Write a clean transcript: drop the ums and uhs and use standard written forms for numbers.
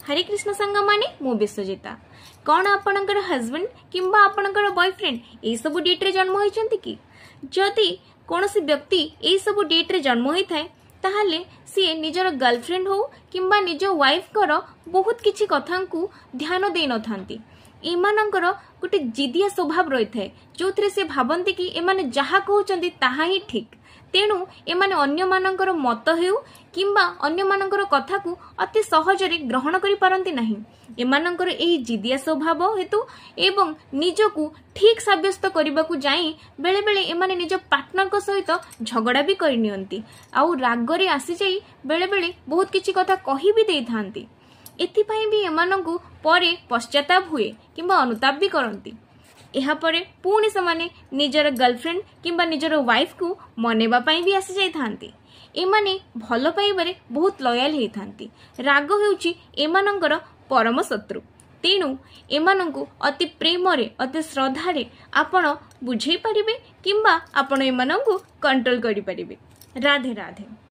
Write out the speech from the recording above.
हरे कृष्ण सांग माने मु विश्वजिता। कौन आपणकर हस्बैंड किंबा आपणकर बॉयफ्रेंड ए सब डेट रे जन्म होइछंती कि? जदि कौनसी व्यक्ति ए सब डेट रे जन्म होई थाए ताहले सी निजर गर्लफ्रेंड हो किंबा निज वाइफ कर बहुत किछि कथा को ध्यान दे न थांती। एमानकर गोटे जिदिया स्वभाव रही थाए जो थे से भावती कि एमाने जहा कहउचंती ताहा ही ठीक। तेणु एमाने अन्य मानकर मत हेउ किंबा अन्य मानकर कथा को अति सहजरे ग्रहण करि पारंती नाही। एमानकर एही जिदिया स्वभाव हेतु एवं निजकू ठीक साब्यस्त करने को जाई बेले बेले एमाने निज पार्टनर को सहित झगड़ा भी करनियंती आउ रागरे आसी जाई बेले बेले बहुत किछि कथा कहि भी देई थांती। एथिपाई भी एमानंकु परे पश्चाताप हुए किंबा अनुताप भी करंती। एहा परे पुणी समाने निजर गर्लफ्रेंड किंबा निजर वाइफ को मनेबा पाई भी आसी जाई थांती। एमाने भल पाइबारे बहुत लयाल हेई थांती। राग हेउची एमानंकर परम शत्रु। तेणु एमानंकु अति प्रेम रे अति श्रद्धा रे आपण बुझेई परिबे किंबा आपण एमानंकु कंट्रोल करि परिबे। राधे राधे।